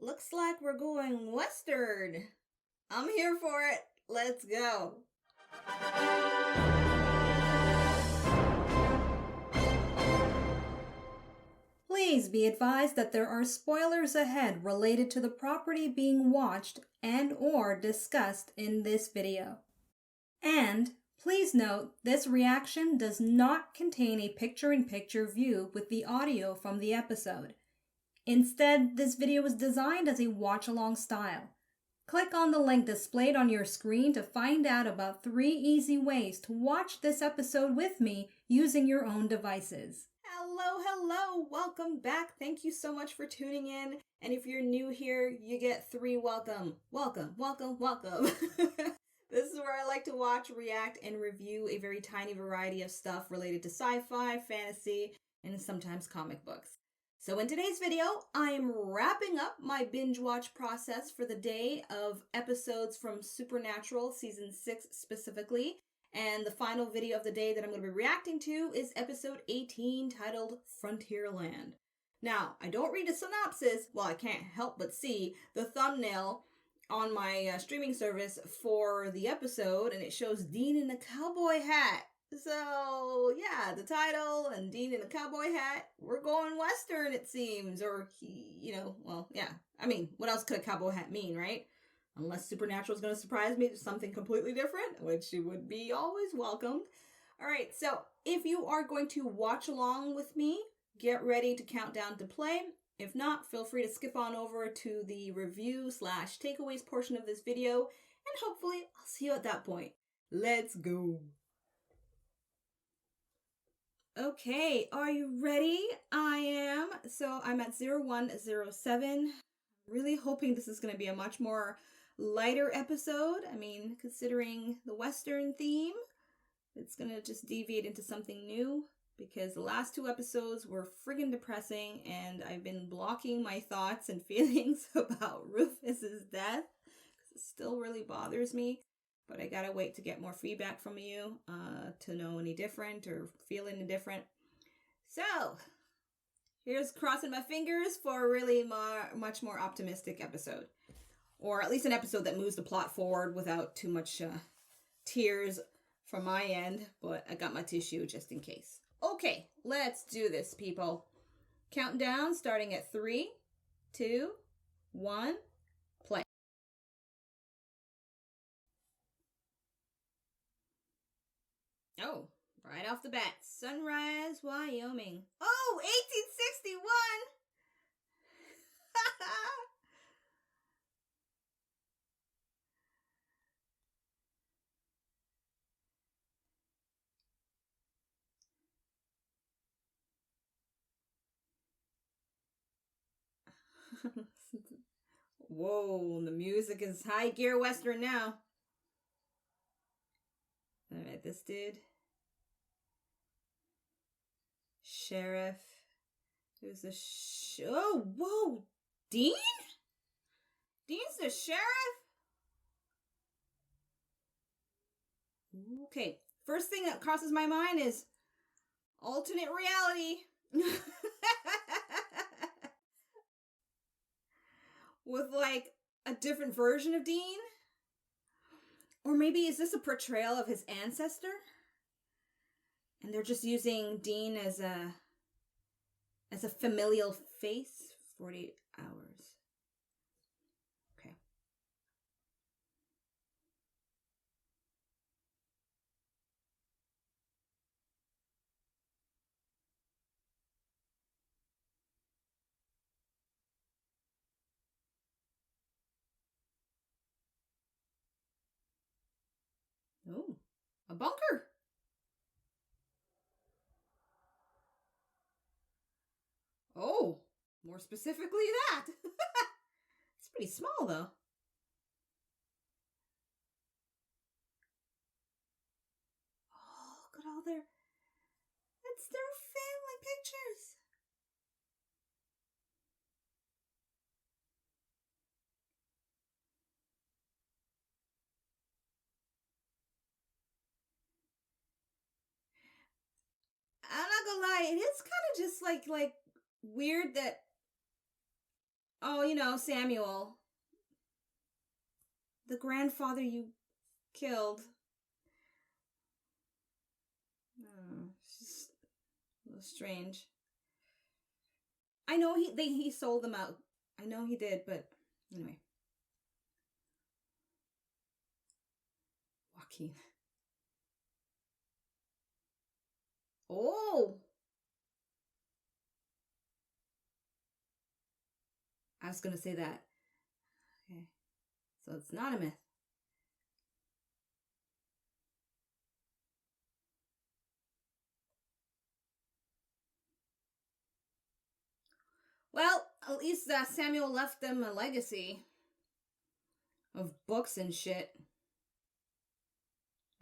Looks like we're going western. I'm here for it. Let's go. Please be advised that there are spoilers ahead related to the property being watched and/or discussed in this video. And please note, this reaction does not contain a picture-in-picture view with the audio from the episode. Instead, this video was designed as a watch-along style. Click on the link displayed on your screen to find out about 3 easy ways to watch this episode with me using your own devices. Hello, welcome back. Thank you so much for tuning in. And if you're new here, you get 3 welcome. Welcome. This is where I like to watch, react, and review a very tiny variety of stuff related to sci-fi, fantasy, and sometimes comic books. So in today's video, I am wrapping up my binge watch process for the day of episodes from Supernatural Season 6 specifically. And the final video of the day that I'm going to be reacting to is episode 18 titled Frontierland. Now, I don't read a synopsis. Well, I can't help but see the thumbnail on my streaming service for the episode, and it shows Dean in a cowboy hat. So, yeah, the title and Dean in a cowboy hat. We're going western, it seems. Or, I mean, what else could a cowboy hat mean, right? Unless Supernatural is going to surprise me with something completely different, which would be always welcomed. All right, so if you are going to watch along with me, get ready to count down to play. If not, feel free to skip on over to the review/takeaways portion of this video, and hopefully I'll see you at that point. Let's go. Okay, are you ready? I am. So I'm at 0107. Really hoping this is going to be a much more lighter episode. I mean, considering the Western theme, it's going to just deviate into something new because the last 2 episodes were friggin' depressing and I've been blocking my thoughts and feelings about Rufus's death because it still really bothers me. But I gotta wait to get more feedback from you to know any different or feel any different. So, here's crossing my fingers for a really much more optimistic episode. Or at least an episode that moves the plot forward without too much tears from my end. But I got my tissue just in case. Okay, let's do this, people. Counting down, starting at 3, 2, 1, play. Oh, right off the bat, Sunrise, Wyoming. Oh, 1861! Whoa, the music is high gear western now. Alright, this dude. Sheriff. Who's the oh, whoa! Dean? Dean's the sheriff? Okay, first thing that crosses my mind is alternate reality. With like a different version of Dean? Or maybe is this a portrayal of his ancestor? And they're just using Dean as a familial face. 48 hours. Okay. Oh, a bunker. Oh, more specifically that. It's pretty small, though. Oh, look at all it's their family pictures. I'm not gonna lie, it is kind of just like weird that Oh, you know, Samuel. The grandfather you killed. Oh, it's just a little strange. I know he sold them out. I know he did, but anyway. Joaquin. Oh! I was gonna say that. Okay. So it's not a myth. Well, at least Samuel left them a legacy of books and shit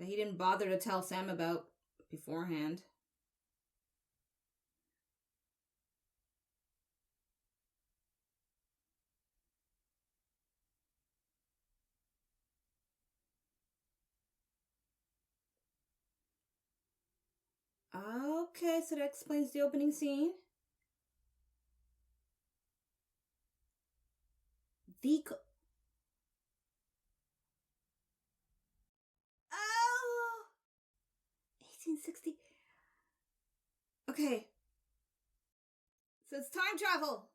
that he didn't bother to tell Sam about beforehand. Okay, so that explains the opening scene. The oh, 1860. Okay, so it's time travel.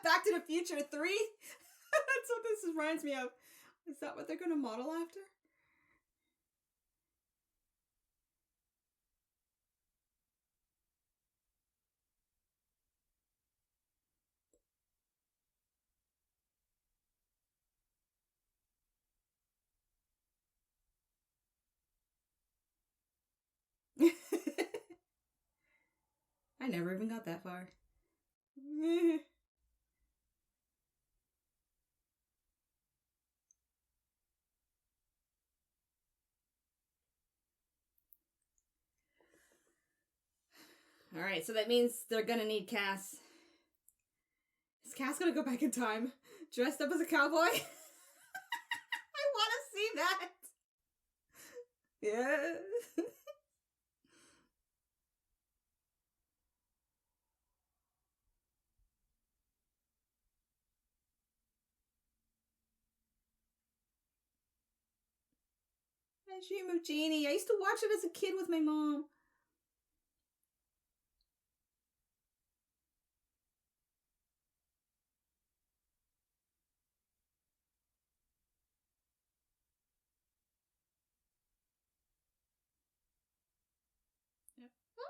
Back to the Future 3? That's what this reminds me of. Is that what they're going to model after? I never even got that far. Alright, so that means they're gonna need Cass. Is Cass gonna go back in time? Dressed up as a cowboy? I wanna see that! Yeah. I Dream of Jeannie. I used to watch it as a kid with my mom.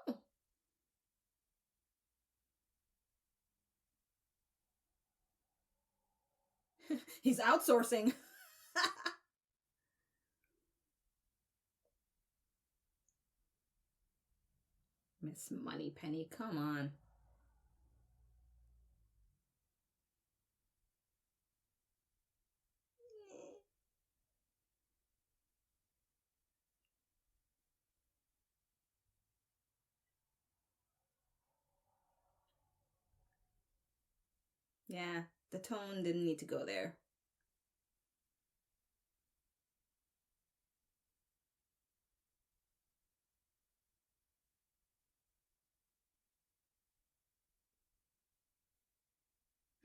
Oh. He's outsourcing. Miss Moneypenny, come on. Yeah, the tone didn't need to go there.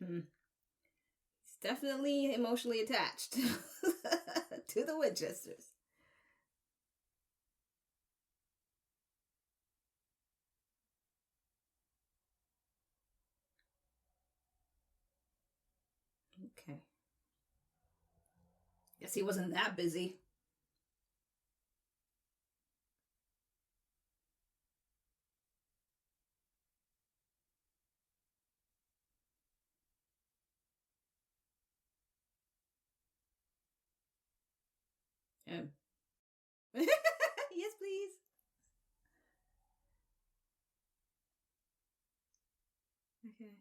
He's definitely emotionally attached to the Winchesters. Okay. Guess he wasn't that busy. Yes, please. Okay.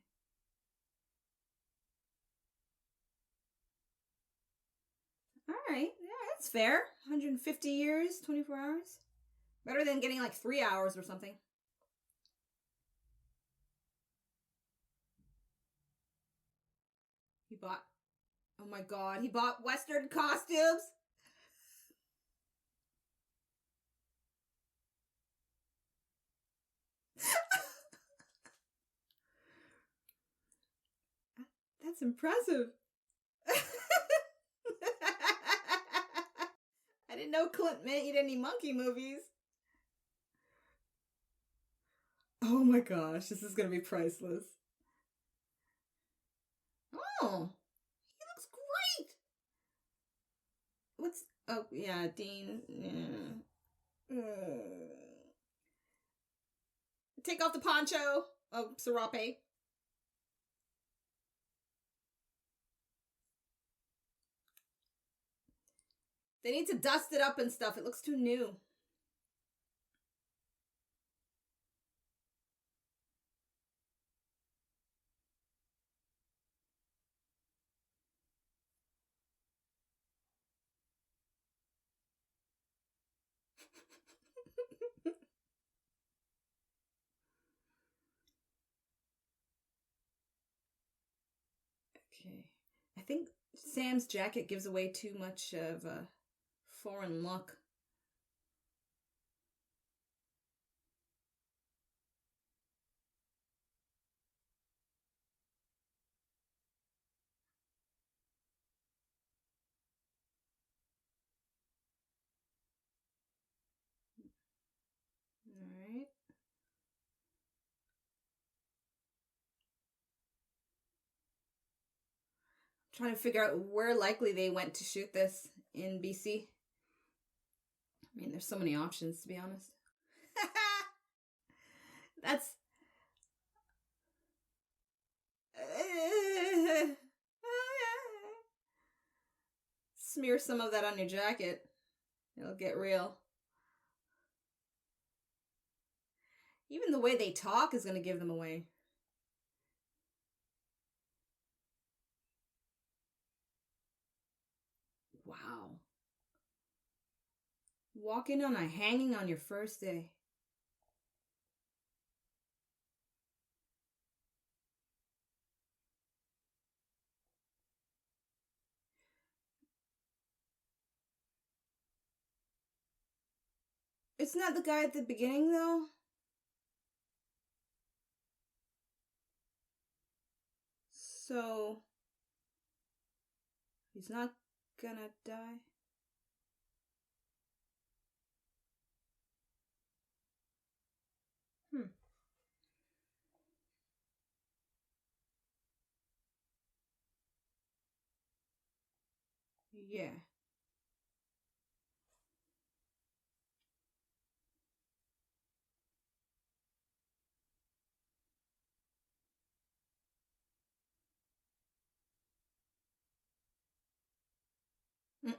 All right. Yeah, that's fair. 150 years, 24 hours. Better than getting like 3 hours or something. He bought. Oh my god, he bought Western costumes. impressive. I didn't know Clint made any monkey movies. Oh my gosh, this is gonna be priceless. Oh, he looks great. What's... Oh, yeah, Dean. Yeah. Take off the poncho. Oh, Serape. They need to dust it up and stuff. It looks too new. Okay. I think Sam's jacket gives away too much of a foreign look. Alright. Trying to figure out where likely they went to shoot this in BC. I mean, there's so many options, to be honest. That's... Smear some of that on your jacket. It'll get real. Even the way they talk is going to give them away. Wow. Walking on a hanging on your first day. It's not the guy at the beginning, though? So... he's not gonna die? Yeah. Mm.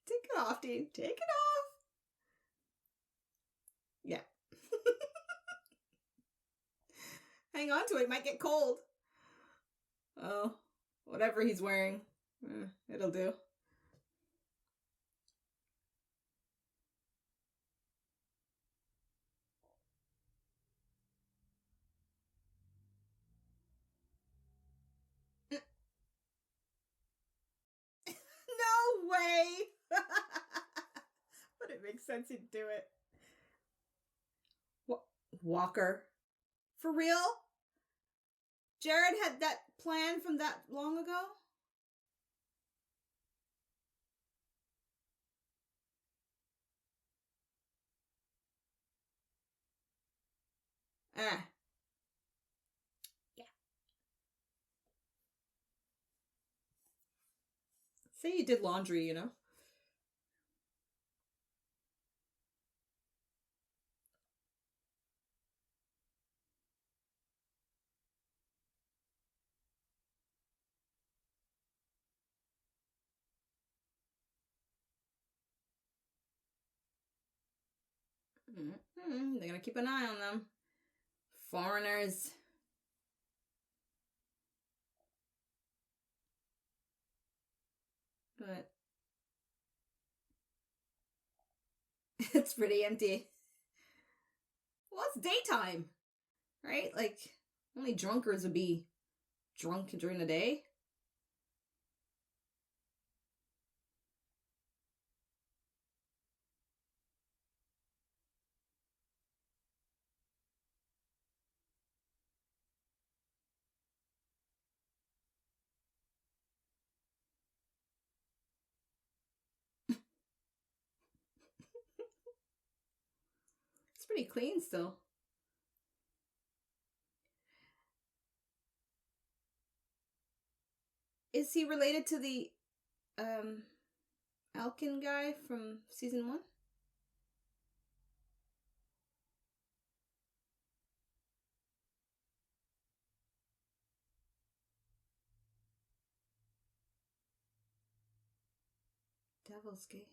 Take it off, Dean. Take it off. Yeah. Hang on to it. It might get cold. Oh, whatever he's wearing. It'll do. No way! But it makes sense he'd do it. Walker. For real? Jared had that plan from that long ago? Yeah. Say you did laundry, you know? They're gonna keep an eye on them. Foreigners. But it's pretty empty. Well, it's daytime, right? Like, only drunkards would be drunk during the day. pretty clean still. Is he related to the Alkin guy from season 1? Devil's Gate.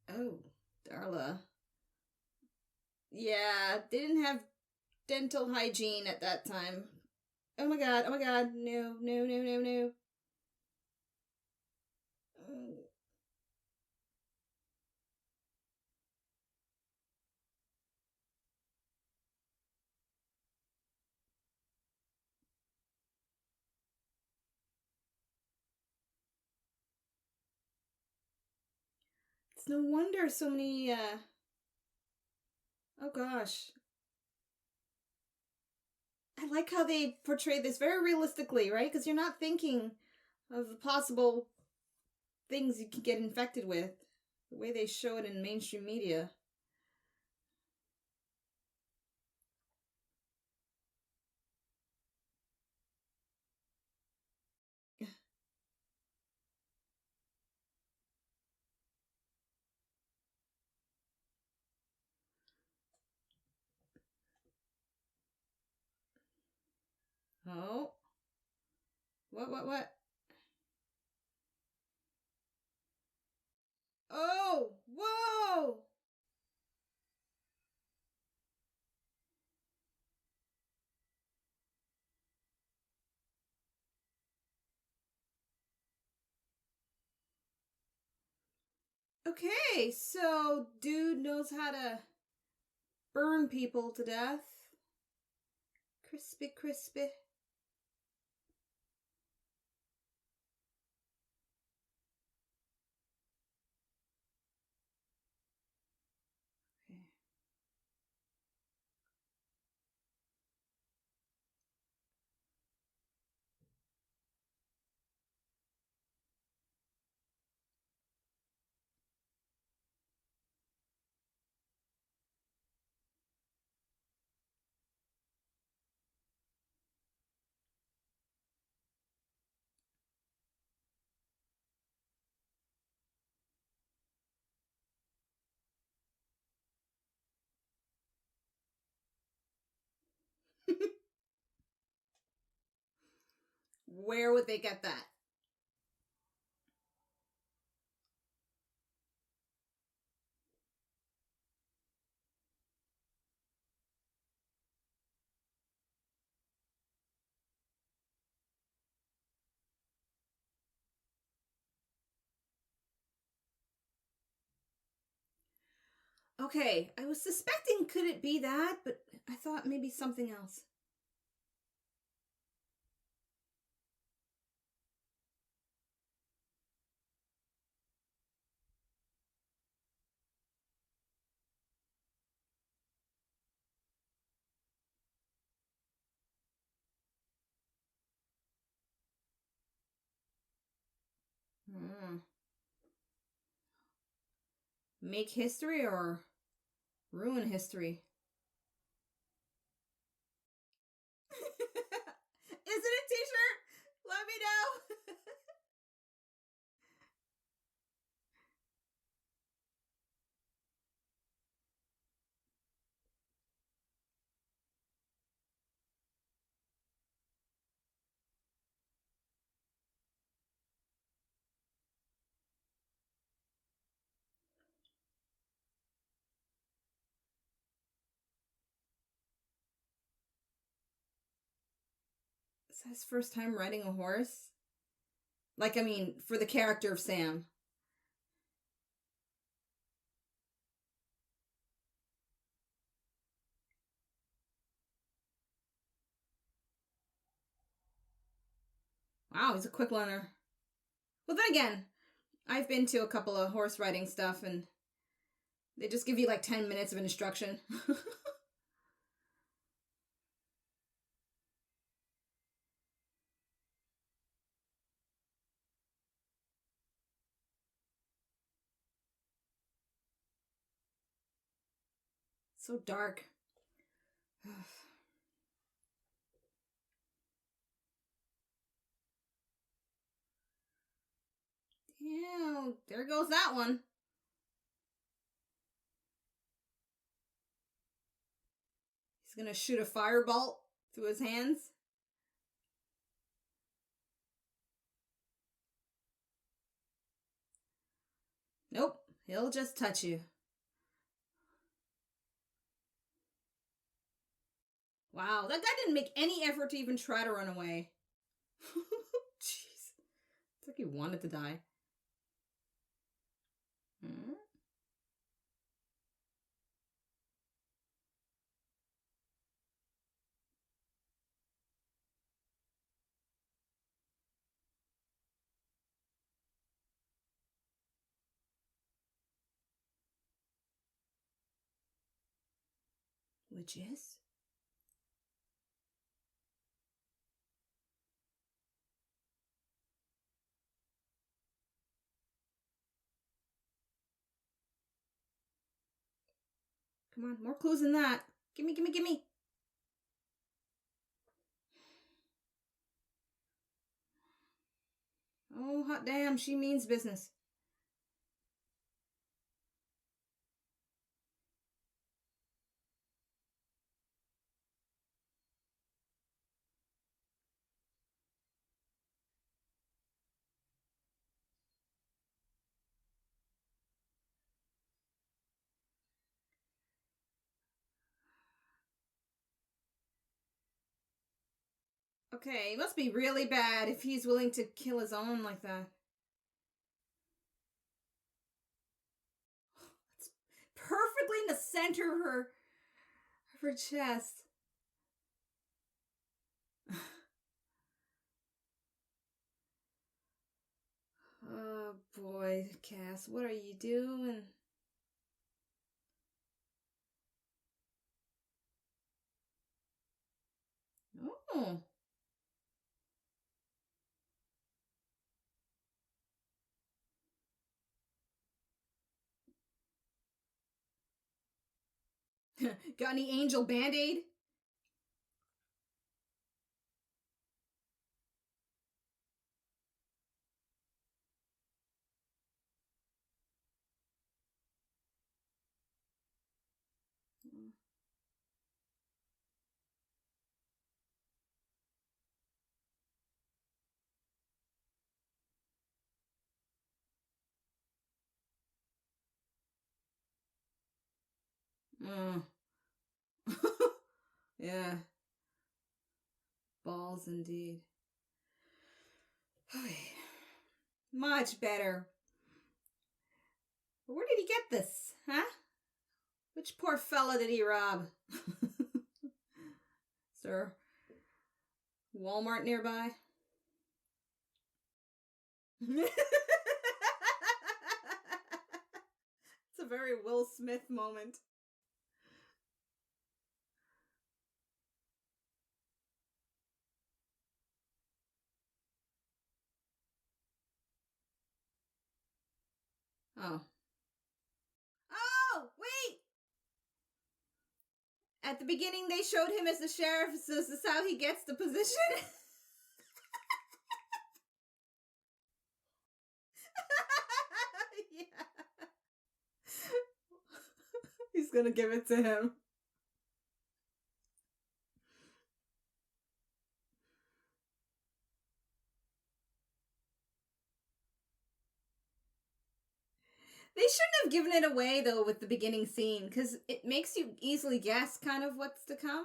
Oh, Darla. Yeah, they didn't have dental hygiene at that time. Oh my god, no, no, no, no, no. It's no wonder so many, oh gosh. I like how they portray this very realistically, right? Because you're not thinking of the possible things you can get infected with. The way they show it in mainstream media. Oh. What? Oh! Whoa! Okay, so dude knows how to burn people to death. Crispy, crispy. Okay. Where would they get that? Okay, I was suspecting could it be that, but I thought maybe something else. Hmm. Make history or ruin history? Is it a t-shirt? Let me know. Is that his first time riding a horse? Like, I mean, for the character of Sam. Wow, he's a quick learner. Well, then again, I've been to a couple of horse riding stuff and they just give you like 10 minutes of instruction. So dark. Yeah, there goes that one. He's gonna shoot a firebolt through his hands. Nope, he'll just touch you. Wow, that guy didn't make any effort to even try to run away. Jeez. It's like he wanted to die. Hmm? Which is? Come on, more clues than that. Gimme, gimme, gimme. Oh, hot damn, she means business. Okay, he must be really bad if he's willing to kill his own like that. It's perfectly in the center of her chest. Oh boy, Cass, what are you doing? Oh. Got any angel band-aid? Mm. Yeah. Balls indeed. Much better. Where did he get this, huh? Which poor fella did he rob? Sir? Walmart nearby? It's a very Will Smith moment. Oh. Oh, wait! At the beginning, they showed him as the sheriff, so this is how he gets the position. Yeah. He's gonna give it to him. They shouldn't have given it away though with the beginning scene because it makes you easily guess kind of what's to come.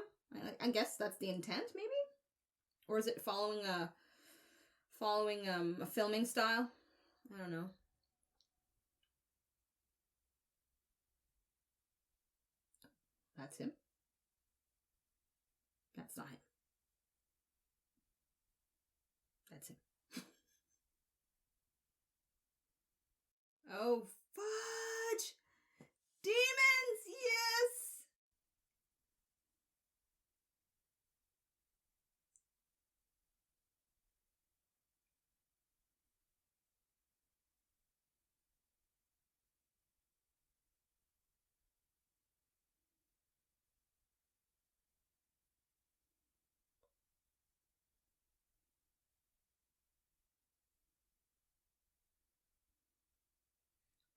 I guess that's the intent, maybe, or is it following a filming style? I don't know. That's him. That's not him. That's him. Oh fudge! Demons! Yes!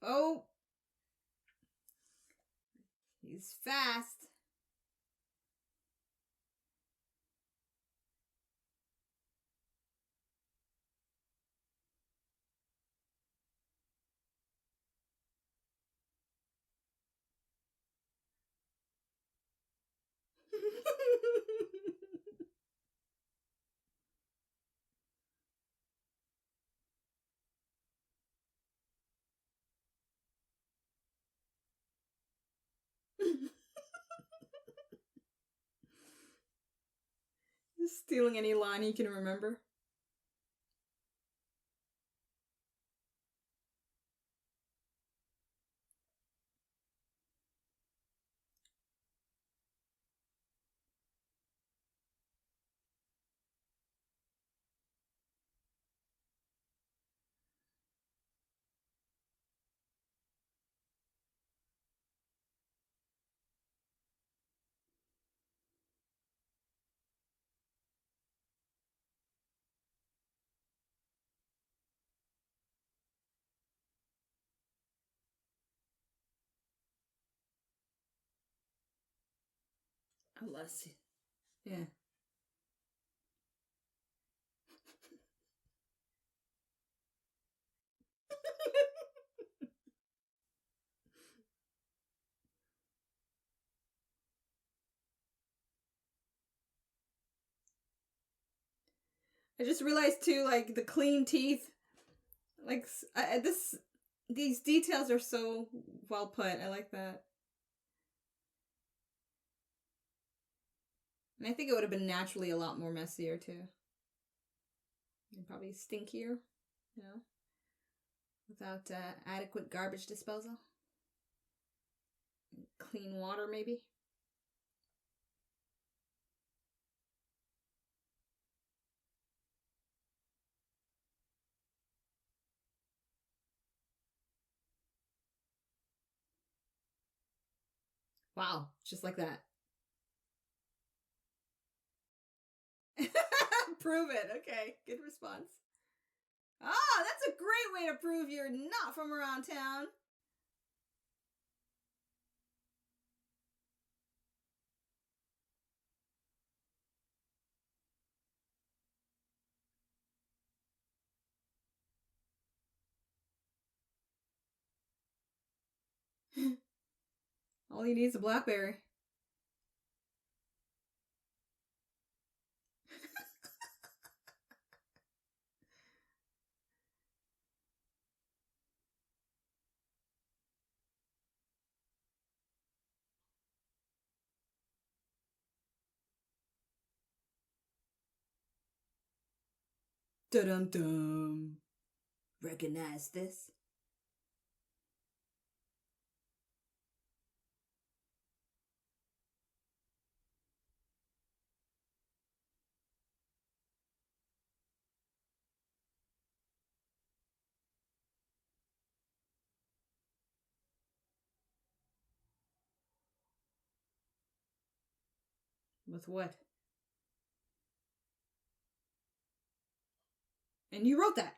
Oh, he's fast. Stealing any line you can remember. Unless, yeah. I just realized too, like the clean teeth. Like these details are so well put. I like that. And I think it would have been naturally a lot more messier too. And probably stinkier, you know, without adequate garbage disposal. Clean water, maybe. Wow, just like that. Prove it. Okay, good response. Ah, that's a great way to prove you're not from around town. All he needs is a blackberry. Dum dum. Recognize this? With what? And you wrote that.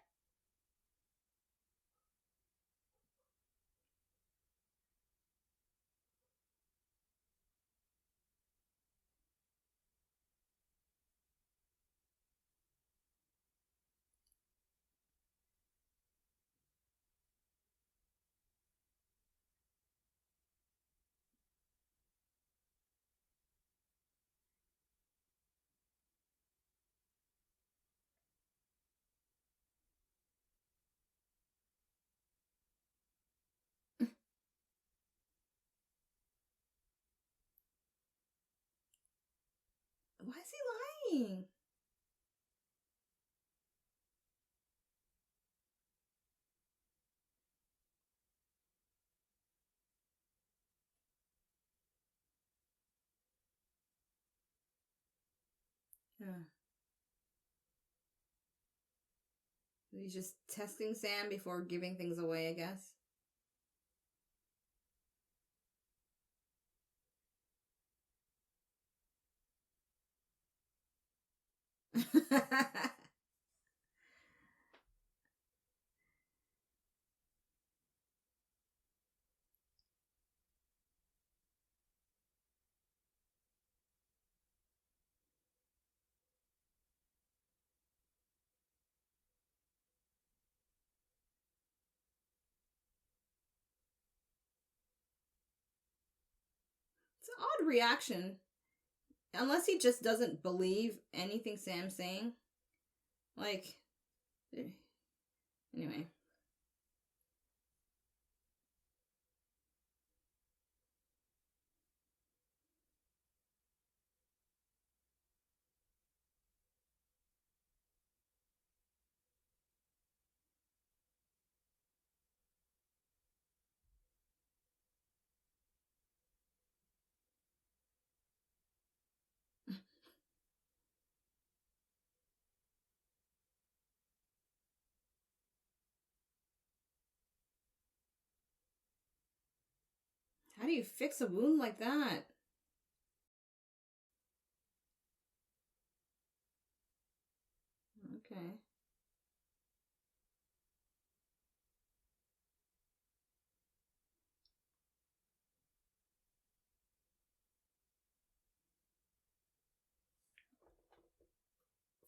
Why is he lying? Yeah. He's just testing Sam before giving things away, I guess. odd reaction. Unless he just doesn't believe anything Sam's saying. Like, anyway. How do you fix a wound like that? Okay.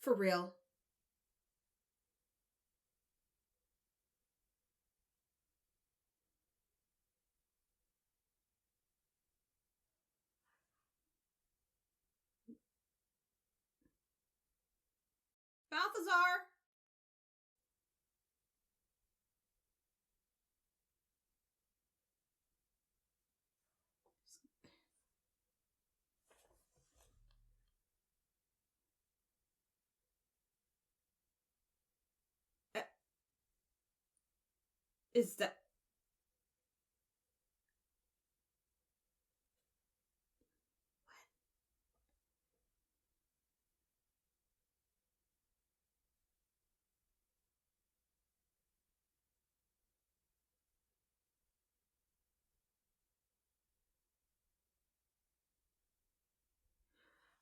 For real. Balthazar! Uh, Is that.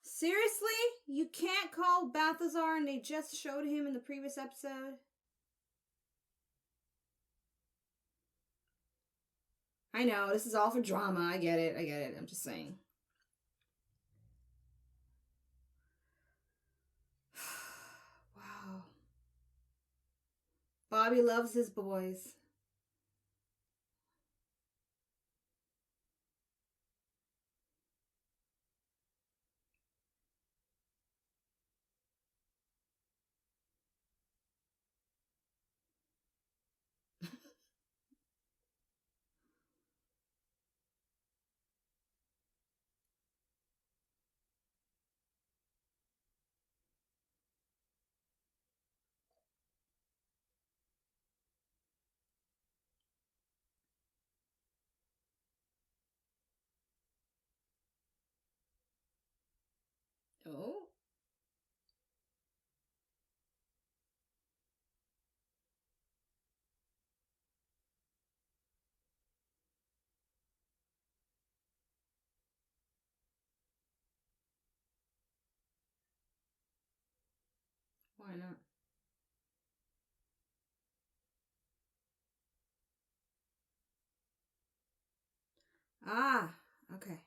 Seriously? You can't call Balthazar and they just showed him in the previous episode? I know, this is all for drama. I get it. I'm just saying. Wow. Bobby loves his boys. Oh? Why not? Ah, okay.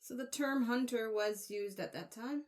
So the term hunter was used at that time?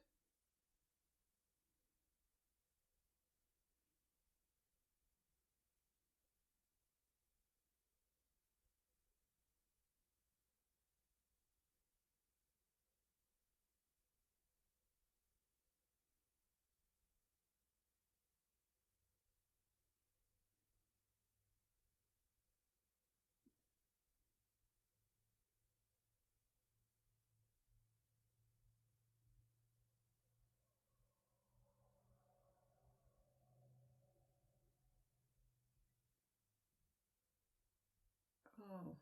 Oh.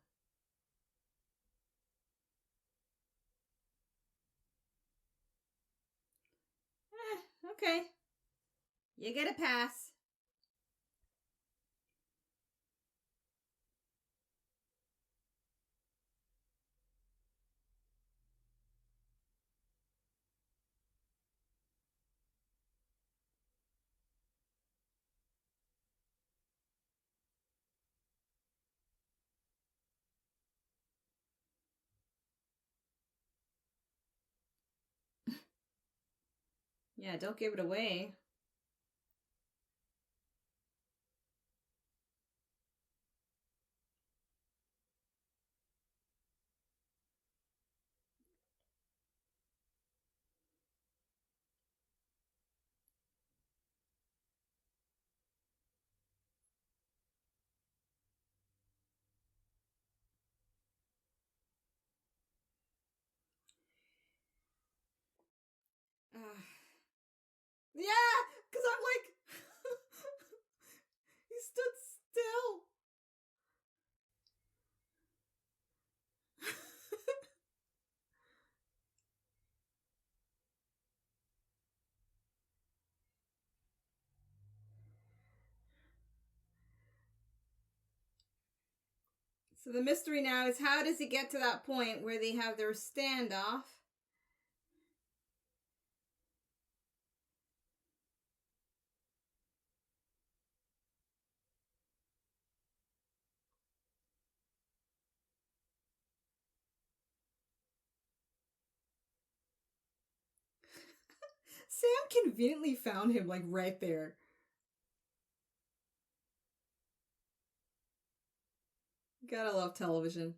Okay. You get a pass. Yeah, don't give it away. Uh, yeah, because I'm like, he stood still. So the mystery now is, how does he get to that point where they have their standoff? Sam conveniently found him, like, right there. Gotta love television.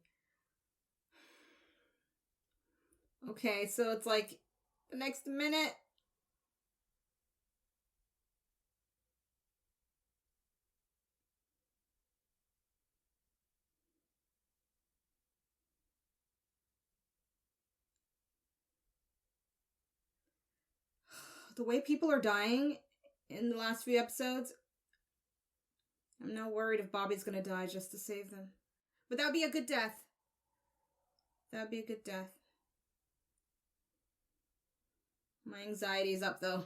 Okay, so it's like the next minute. The way people are dying in the last few episodes, I'm not worried if Bobby's gonna die just to save them. But that would be a good death. That would be a good death. My anxiety is up, though.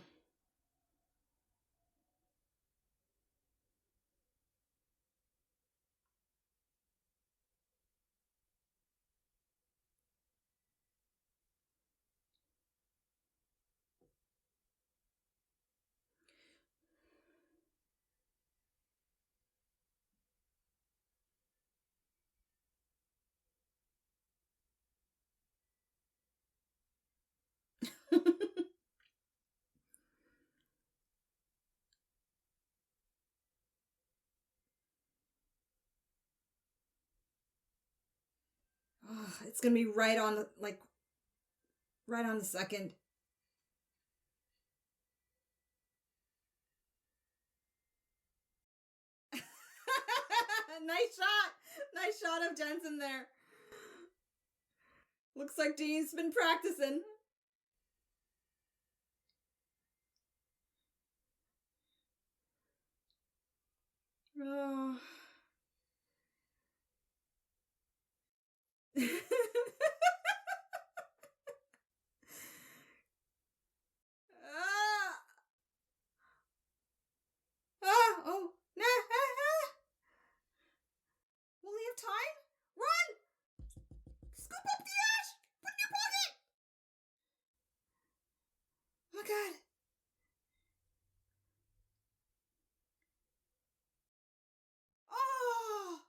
Oh, it's gonna be right on, like, right on the second. Nice shot. Nice shot of Jensen there. Looks like Dean's been practicing. Oh. Ah. Ah. Oh. Nah. Ah, ah. Will he have time? Run! Scoop up the ash! Put in your pocket! Oh my god. Oh!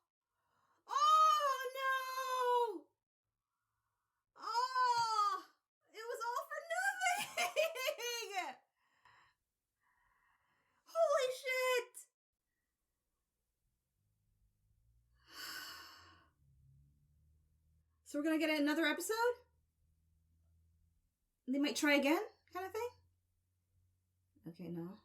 Oh no! Oh! It was all for nothing! Holy shit! So we're gonna get another episode? They might try again, kind of thing? Okay, no.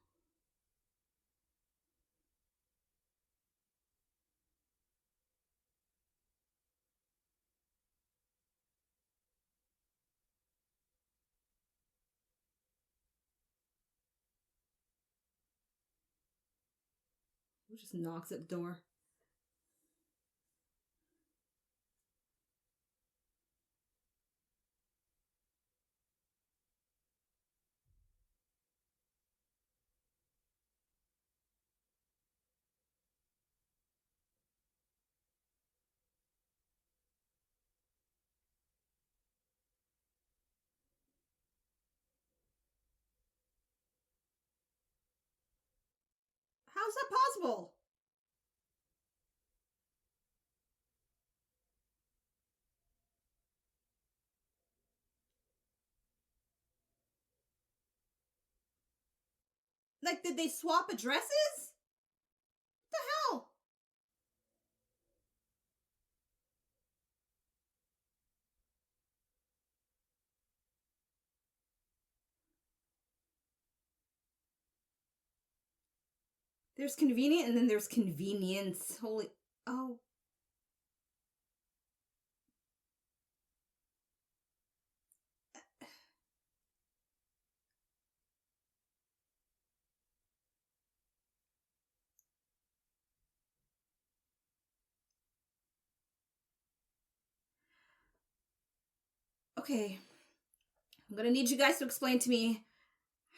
Who just knocks at the door? How's that possible? Like, did they swap addresses? What the hell? There's convenient and then there's convenience. Holy. Oh. Okay. I'm gonna need you guys to explain to me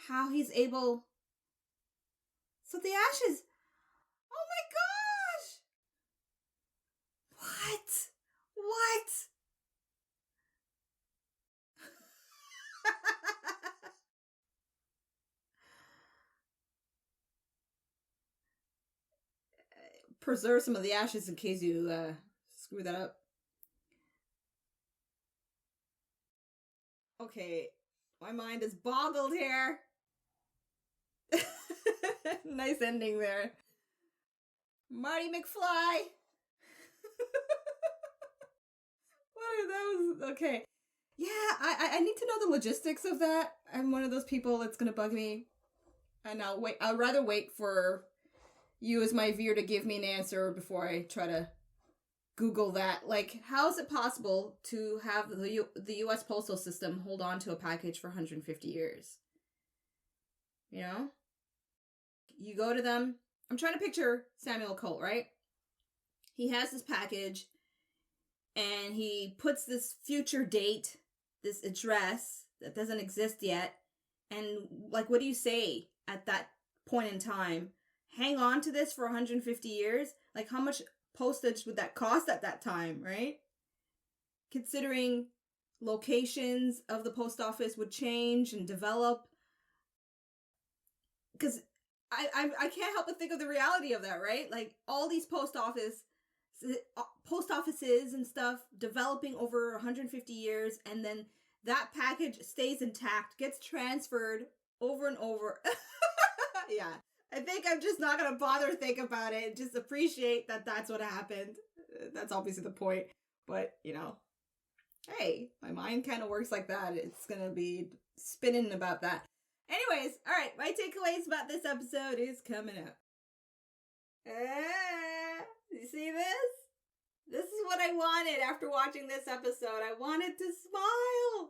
how he's able. So the ashes. Oh my gosh! What? What? Preserve some of the ashes in case you screw that up. Okay, my mind is boggled here. Nice ending there. Marty McFly. What are those? Okay. Yeah, I need to know the logistics of that. I'm one of those people that's gonna bug me. And I'll rather wait for you as my viewer to give me an answer before I try to Google that. Like, how is it possible to have the U.S. postal system hold on to a package for 150 years? You know? You go to them. I'm trying to picture Samuel Colt, right? He has this package, and he puts this future date, this address that doesn't exist yet. And, like, what do you say at that point in time? Hang on to this for 150 years? Like, how much postage would that cost at that time, right? Considering locations of the post office would change and develop. Because I can't help but think of the reality of that, right? Like, all these post offices and stuff developing over 150 years, and then that package stays intact, gets transferred over and over. Yeah. I think I'm just not going to bother think about it. Just appreciate that that's what happened. That's obviously the point. But, you know, hey, my mind kind of works like that. It's going to be spinning about that. Anyways, all right, my takeaways about this episode is coming up. You see this? This is what I wanted after watching this episode. I wanted to smile.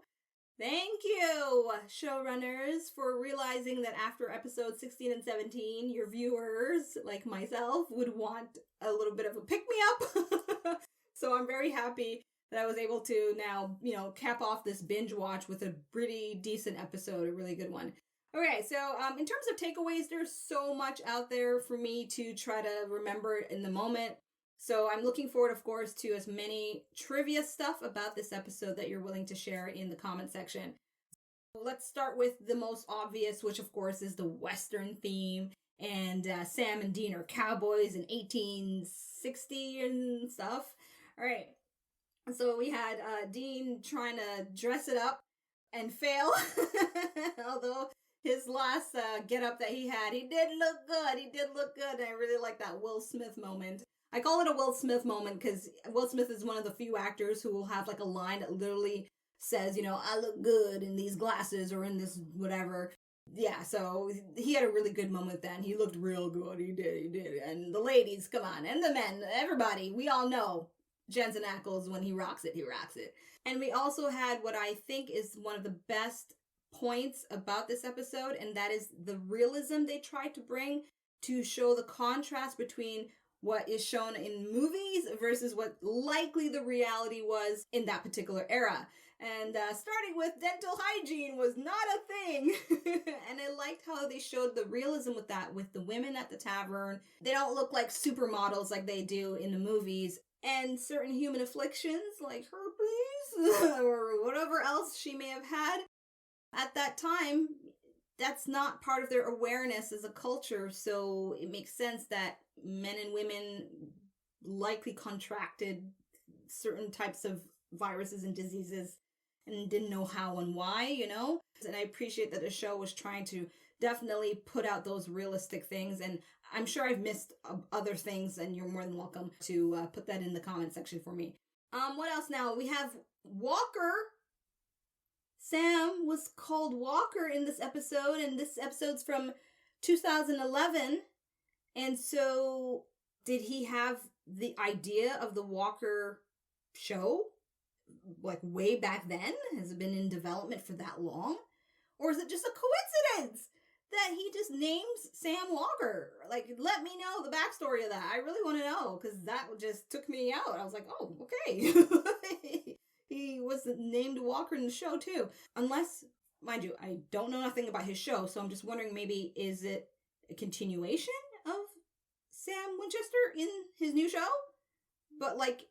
Thank you, showrunners, for realizing that after episode 16 and 17, your viewers, like myself, would want a little bit of a pick-me-up. So I'm very happy that I was able to now, cap off this binge watch with a pretty decent episode, a really good one. Okay, so in terms of takeaways, there's so much out there for me to try to remember in the moment. So I'm looking forward, of course, to as many trivia stuff about this episode that you're willing to share in the comment section. Let's start with the most obvious, which, of course, is the Western theme. And Sam and Dean are cowboys in 1860 and stuff. All right. So we had Dean trying to dress it up and fail. Although his last get-up that he had, he did look good. He did look good. And I really like that Will Smith moment. I call it a Will Smith moment because Will Smith is one of the few actors who will have like a line that literally says, I look good in these glasses or in this whatever. Yeah, so he had a really good moment then. He looked real good. He did. And the ladies, come on. And the men, everybody, we all know Jensen Ackles, when he rocks it, he rocks it. And we also had what I think is one of the best points about this episode, and that is the realism they tried to bring to show the contrast between what is shown in movies versus what likely the reality was in that particular era. And starting with dental hygiene was not a thing. And I liked how they showed the realism with that, with the women at the tavern. They don't look like supermodels like they do in the movies. And certain human afflictions like herpes or whatever else she may have had at that time, that's not part of their awareness as a culture. So it makes sense that men and women likely contracted certain types of viruses and diseases and didn't know how and why, And I appreciate that the show was trying to definitely put out those realistic things. And I'm sure I've missed other things, and you're more than welcome to put that in the comment section for me. What else now? We have Walker. Sam was called Walker in this episode, and this episode's from 2011. And so, did he have the idea of the Walker show, like, way back then? Has it been in development for that long? Or is it just a coincidence that he just names Sam Walker? Like, let me know the backstory of that. I really want to know, because that just took me out. I was like, oh, okay. He was named Walker in the show, too. Unless, mind you, I don't know nothing about his show, so I'm just wondering, maybe, is it a continuation of Sam Winchester in his new show? But, like,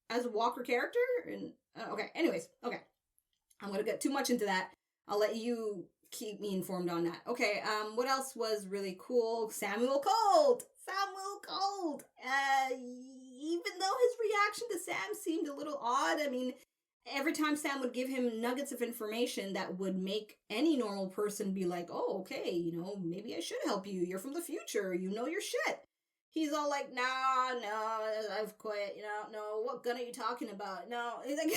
as a Walker character? And okay, anyways, okay. I'm going to get too much into that. I'll let you keep me informed on that. Okay, what else was really cool? Samuel Colt! Even though his reaction to Sam seemed a little odd, I mean, every time Sam would give him nuggets of information that would make any normal person be like, oh, okay, you know, maybe I should help you. You're from the future. You know your shit. He's all like, no, I've quit. You know, no, what gun are you talking about? No. He's like,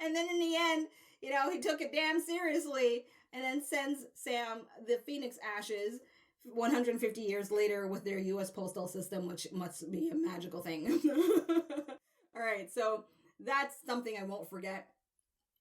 and then in the end, you know, he took it damn seriously and then sends Sam the Phoenix Ashes 150 years later with their U.S. postal system, which must be a magical thing. All right, so that's something I won't forget,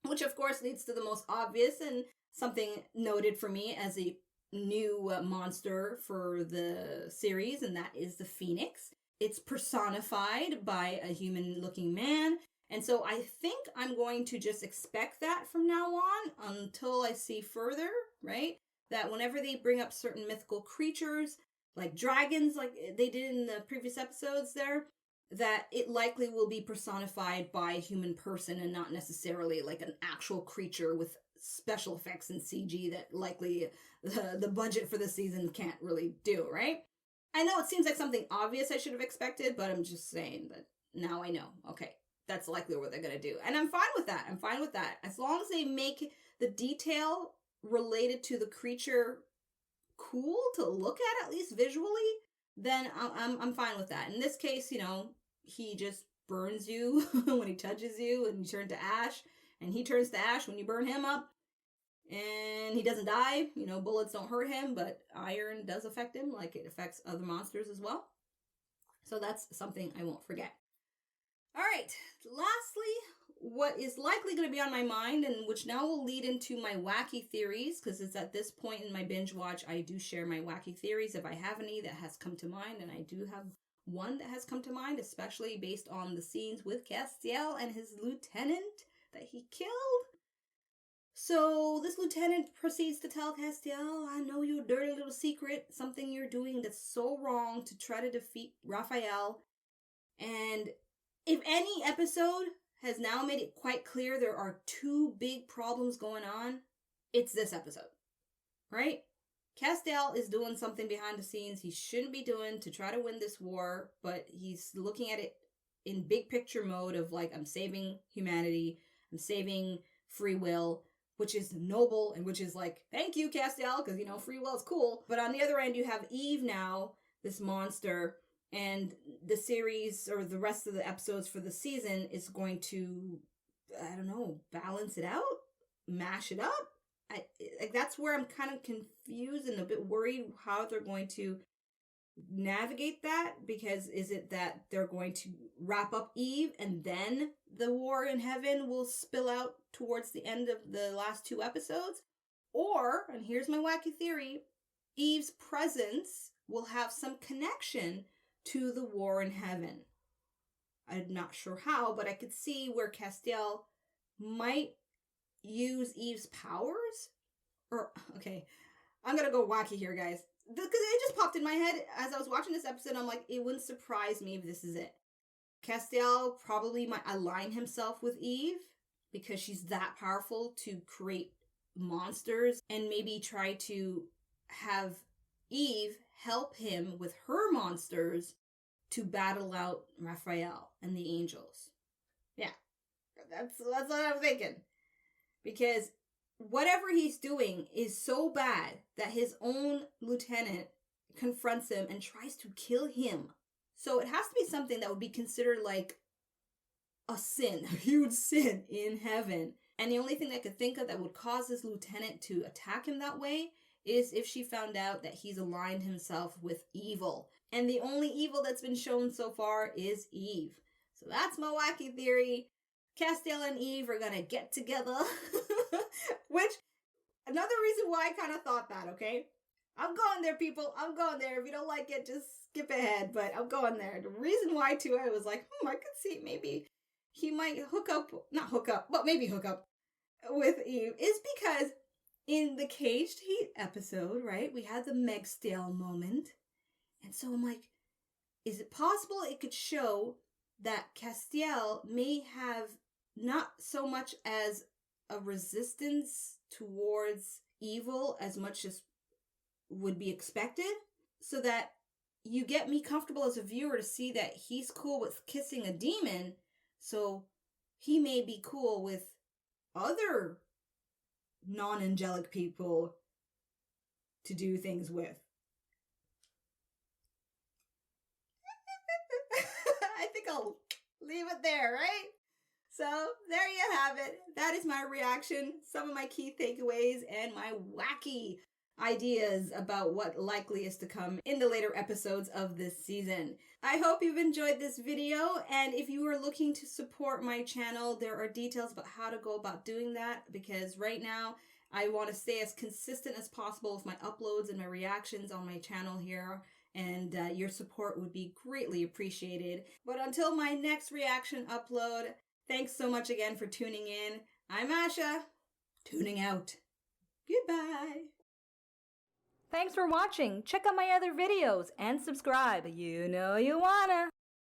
which of course leads to the most obvious and something noted for me as a new monster for the series, and that is the Phoenix. It's personified by a human-looking man, and so I think I'm going to just expect that from now on until I see further, right? That whenever they bring up certain mythical creatures, like dragons, like they did in the previous episodes there, that it likely will be personified by a human person and not necessarily like an actual creature with special effects and CG that likely the budget for the season can't really do, right? I know it seems like something obvious I should have expected, but I'm just saying that now I know. Okay, that's likely what they're going to do. And I'm fine with that. As long as they make the detail related to the creature cool to look at least visually, then I'm fine with that. In this case, you know, he just burns you when he touches you and you turn to ash, and he turns to ash when you burn him up, and he doesn't die. You know, bullets don't hurt him, but iron does affect him like it affects other monsters as well. So that's something I won't forget. All right, lastly, what is likely going to be on my mind, and which now will lead into my wacky theories, because it's at this point in my binge watch I do share my wacky theories if I have any that has come to mind, and I do have one that has come to mind, especially based on the scenes with Castiel and his lieutenant that he killed. So this lieutenant proceeds to tell Castiel, I know your dirty little secret, something you're doing that's so wrong to try to defeat Raphael. And if any episode has now made it quite clear there are two big problems going on, it's this episode, right? Castiel is doing something behind the scenes he shouldn't be doing to try to win this war, but he's looking at it in big picture mode of like, I'm saving humanity, I'm saving free will, which is noble and which is like, thank you, Castiel, because, you know, free will is cool. But on the other end, you have Eve now, this monster, and the series or the rest of the episodes for the season is going to, I don't know, balance it out, mash it up. That's where I'm kind of confused and a bit worried how they're going to navigate that, because is it that they're going to wrap up Eve and then the war in heaven will spill out towards the end of the last two episodes? Or, and here's my wacky theory, Eve's presence will have some connection to the war in heaven. I'm not sure how, but I could see where Castiel might use Eve's powers. Or, okay, I'm gonna go wacky here, guys, because it just popped in my head as I was watching this episode. I'm like, it wouldn't surprise me if this is it. Castiel probably might align himself with Eve because she's that powerful to create monsters, and maybe try to have Eve help him with her monsters to battle out Raphael and the angels. Yeah, that's what I'm thinking. Because whatever he's doing is so bad that his own lieutenant confronts him and tries to kill him. So it has to be something that would be considered like a sin, a huge sin in heaven. And the only thing I could think of that would cause this lieutenant to attack him that way is if she found out that he's aligned himself with evil. And the only evil that's been shown so far is Eve. So that's my wacky theory. Castiel and Eve are gonna get together. Which, another reason why I kind of thought that, okay? I'm going there, people. I'm going there. If you don't like it, just skip ahead. But I'm going there. The reason why, too, I was like, I could see maybe he might not hook up, but maybe hook up with Eve, is because in the Caged Heat episode, right, we had the Meg Stale moment. And so I'm like, is it possible it could show that Castiel may have not so much as a resistance towards evil as much as would be expected, so that you get me comfortable as a viewer to see that he's cool with kissing a demon, so he may be cool with other non-angelic people to do things with. I think I'll leave it there, right? So there you have it. That is my reaction, some of my key takeaways, and my wacky ideas about what likely is to come in the later episodes of this season. I hope you've enjoyed this video, and if you are looking to support my channel, there are details about how to go about doing that, because right now I want to stay as consistent as possible with my uploads and my reactions on my channel here, and your support would be greatly appreciated. But until my next reaction upload, thanks so much again for tuning in. I'm Asha, tuning out. Goodbye. Thanks for watching. Check out my other videos and subscribe. You know you wanna.